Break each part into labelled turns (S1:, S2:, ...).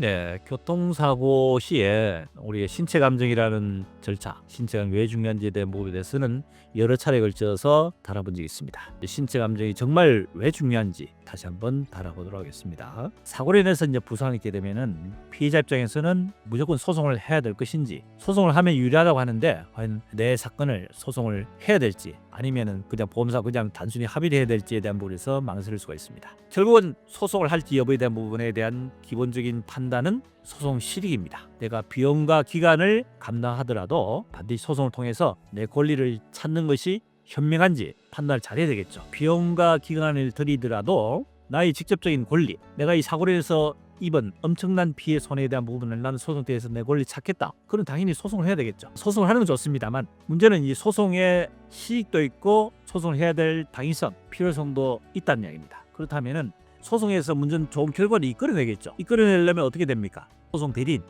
S1: 네, 교통사고 시에 우리의 신체 감정이라는 절차, 신체가 왜 중요한지에 대한 부분에 대해서는 여러 차례 걸쳐서 다뤄본 적이 있습니다. 신체 감정이 정말 왜 중요한지 다시 한번 다뤄보도록 하겠습니다. 사고로 인해서 부상이 있게 되면은 피해자 입장에서는 무조건 소송을 해야 될 것인지, 소송을 하면 유리하다고 하는데 과연 내 사건을 소송을 해야 될지, 아니면은 그냥 보험사 그냥 단순히 합의를 해야 될지에 대한 부분에서 망설일 수가 있습니다. 결국은 소송을 할지 여부에 대한 부분에 대한 기본적인 판단은 소송 실익입니다. 내가 비용과 기간을 감당하더라도 반드시 소송을 통해서 내 권리를 찾는 것이 현명한지 판단을 잘해야 되겠죠. 비용과 기간을 들이더라도 나의 직접적인 권리, 내가 이 사고로 인해서 입은 엄청난 피해 손해에 대한 부분을 나는 소송대에서 내 권리 찾겠다. 그럼 당연히 소송을 해야 되겠죠. 소송을 하는 건 좋습니다만 문제는 이 소송의 실익도 있고 소송을 해야 될 당위성, 필요성도 있다는 이야기입니다. 그렇다면은 소송에서 문제는 좋은 결과를 이끌어내겠죠. 이끌어내려면 어떻게 됩니까? 소송 대리인,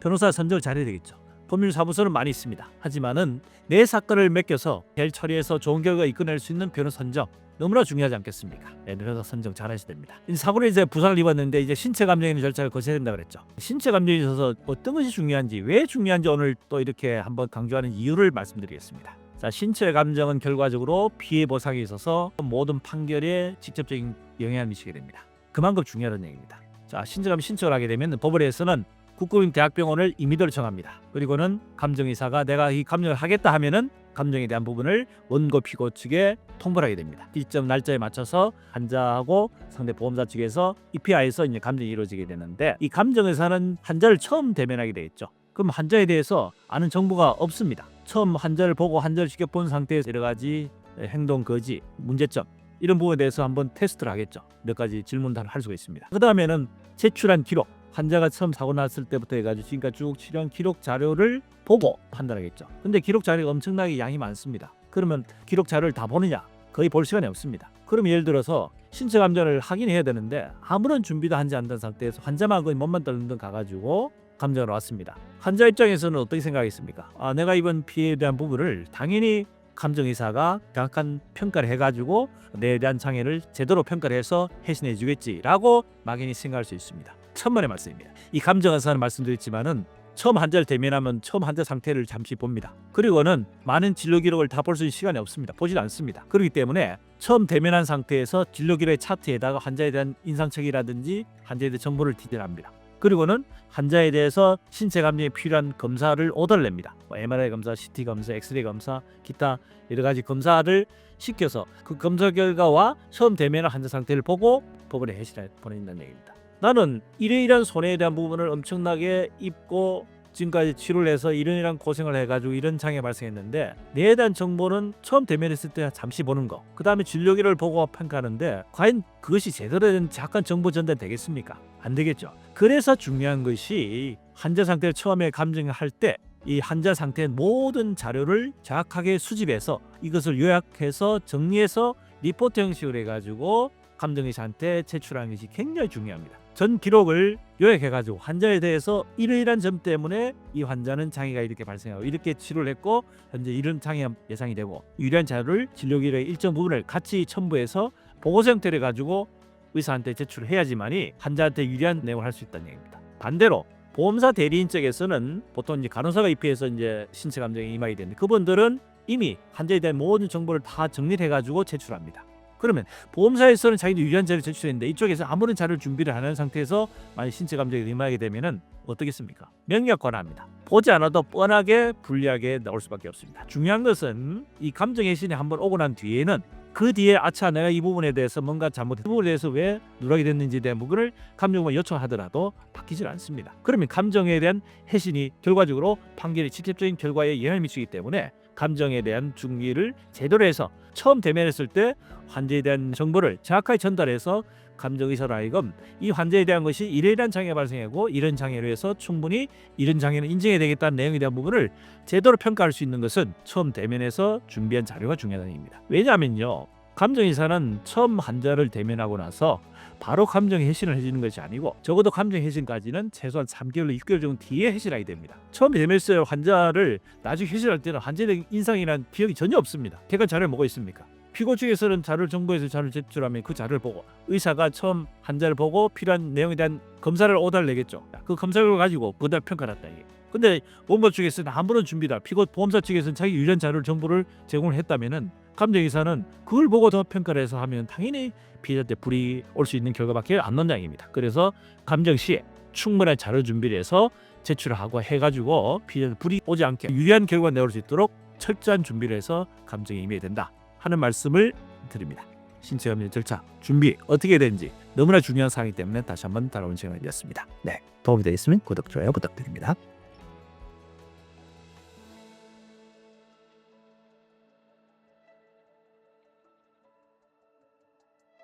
S1: 변호사 선정을 잘해야 되겠죠. 법률사무소는 많이 있습니다. 하지만은 내 사건을 맡겨서 잘 처리해서 좋은 결과 이끌어낼 수 있는 변호사 선정 너무나 중요하지 않겠습니까? 변호사 선정 잘하셔야 됩니다. 사고로 이제 부상을 입었는데 이제 신체 감정의 절차를 거쳐야 된다 그랬죠. 신체 감정에 있어서 어떤 것이 중요한지, 왜 중요한지 오늘 또 이렇게 한번 강조하는 이유를 말씀드리겠습니다. 자, 신체 감정은 결과적으로 피해 보상에 있어서 모든 판결에 직접적인 영향을 미치게 됩니다. 그만큼 중요하다는 얘기입니다. 자, 신체 감정 신청을 하게 되면 법원에서는 국공립 대학병원을 임의대로 정합니다. 그리고는 감정의사가 내가 이 감정을 하겠다 하면은 감정에 대한 부분을 원고 피고 측에 통보를 하게 됩니다. 일정 날짜에 맞춰서 환자하고 상대 보험사 측에서 EPI에서 이제 감정이 이루어지게 되는데, 이 감정의사는 환자를 처음 대면하게 되겠죠. 그럼 환자에 대해서 아는 정보가 없습니다. 처음 환자를 보고 환자를 직접 본 상태에서 여러 가지 행동 거지, 문제점 이런 부분에 대해서 한번 테스트를 하겠죠. 몇 가지 질문을 할 수가 있습니다. 그 다음에는 제출한 기록, 환자가 처음 사고 났을 때부터 해가지고 지금까지 쭉 치료한 기록 자료를 보고 판단하겠죠. 근데 기록 자료가 엄청나게 양이 많습니다. 그러면 기록 자료를 다 보느냐? 거의 볼 시간이 없습니다. 그럼 예를 들어서 신체 감정을 확인해야 되는데 아무런 준비도 하지 않는 상태에서 환자만 거의 몸만 떨렁떨렁 가가지고 감정을 왔습니다. 환자 입장에서는 어떻게 생각하겠습니까? 내가 입은 피해에 대한 부분을 당연히 감정의사가 정확한 평가를 해가지고 내에 대한 장애를 제대로 평가를 해서 해신해 주겠지라고 막연히 생각할 수 있습니다. 천만의 말씀입니다. 이 감정의사는 말씀드렸지만은 처음 환자를 대면하면 처음 환자 상태를 잠시 봅니다. 그리고는 많은 진료 기록을 다 볼 수 있는 시간이 없습니다. 보질 않습니다. 그렇기 때문에 처음 대면한 상태에서 진료 기록의 차트에다가 환자에 대한 인상착의라든지 환자에 대한 정보를 디테일합니다. 그리고는 환자에 대해서 신체 감정에 필요한 검사를 오더를 냅니다. MRI 검사, CT 검사, 엑스레이 검사, 기타 여러 가지 검사를 시켜서 그 검사 결과와 처음 대면한 환자 상태를 보고 법원에 해시를 보낸다는 얘기입니다. 나는 이러이러한 손해에 대한 부분을 엄청나게 입고 지금까지 치료를 해서 이런 고생을 해가지고 이런 장애 발생했는데, 내에 대한 정보는 처음 대면했을 때 잠시 보는 거, 그 다음에 진료기를 보고 평가하는데 과연 그것이 제대로 된 정확한 정보 전달 되겠습니까? 안 되겠죠. 그래서 중요한 것이 환자 상태를 처음에 감정할 때 이 환자 상태의 모든 자료를 정확하게 수집해서 이것을 요약해서 정리해서 리포트 형식으로 해가지고 감정의사한테 제출하는 것이 굉장히 중요합니다. 전 기록을 요약해가지고 환자에 대해서 이러이러한 점 때문에 이 환자는 장애가 이렇게 발생하고 이렇게 치료를 했고 현재 이런 장애가 예상이 되고, 유리한 자료를 진료기록의 일정 부분을 같이 첨부해서 보고서 형태로 가지고 의사한테 제출해야지만이 환자한테 유리한 내용을 할 수 있다는 얘기입니다. 반대로 보험사 대리인 쪽에서는 보통 이제 간호사가 입회해서 이제 신체 감정에 임하게 되는데, 그분들은 이미 환자에 대한 모든 정보를 다 정리해가지고 제출합니다. 그러면 보험사에서는 자기도 유리한 자료를 제출했는데 이쪽에서 아무런 자료를 준비를 안 하는 상태에서 만약 신체 감정에 임하게 되면은 어떻겠습니까? 명약관합니다. 보지 않아도 뻔하게 불리하게 나올 수밖에 없습니다. 중요한 것은 이 감정 해신이 한번 오고 난 뒤에는 그 뒤에 아차 내가 이 부분에 대해서 뭔가 잘못했, 그 부분에 대해서 왜 누락이 됐는지에 대한 부분을 감정만 요청하더라도 바뀌질 않습니다. 그러면 감정에 대한 해신이 결과적으로 판결의 직접적인 결과에 영향을 미치기 때문에 감정에 대한 중기를 제대로 해서 처음 대면했을 때 환자에 대한 정보를 정확하게 전달해서 감정의사로 하여금 이 환자에 대한 것이 이러이러한 장애가 발생하고 이런 장애로 해서 충분히 이런 장애는 인정해야 되겠다는 내용에 대한 부분을 제대로 평가할 수 있는 것은 처음 대면에서 준비한 자료가 중요하다는 얘기입니다. 왜냐하면요, 감정의사는 처음 환자를 대면하고 나서 바로 감정 해신을 해주는 것이 아니고 적어도 감정 해신까지는 최소한 3개월, 6개월 정도 뒤에 해신하게 됩니다. 처음 대면했을 환자를 나중에 해신할 때는 환자의 인상이란 기억이 전혀 없습니다. 객관 자료에 뭐가 있습니까? 피고 측에서는 자료를 정보에서 자료를 제출하면 그 자료를 보고 의사가 처음 환자를 보고 필요한 내용에 대한 검사를 오다를 내겠죠. 그 검사 결과 가지고 그다음 평가를 한다 이게. 근데 보험사 측에서는 아무런 준비다. 피고 보험사 측에서는 자기 유리한 자료를 정보를 제공을 했다면은 감정의사는 그걸 보고 더 평가를 해서 하면 당연히 피해자한테 불이익 올 수 있는 결과밖에 안 논장입니다. 그래서 감정 시에 충분한 자료 준비를 해서 제출을 하고 해가지고 피해자한테 불이익 오지 않게 유리한 결과 내올 수 있도록 철저한 준비를 해서 감정에 임해야 된다 하는 말씀을 드립니다. 신체 감정 절차 준비 어떻게 되는지 너무나 중요한 사항이기 때문에 다시 한번 다뤄본 시간이었습니다. 네, 도움이 되셨으면 구독, 좋아요 부탁드립니다.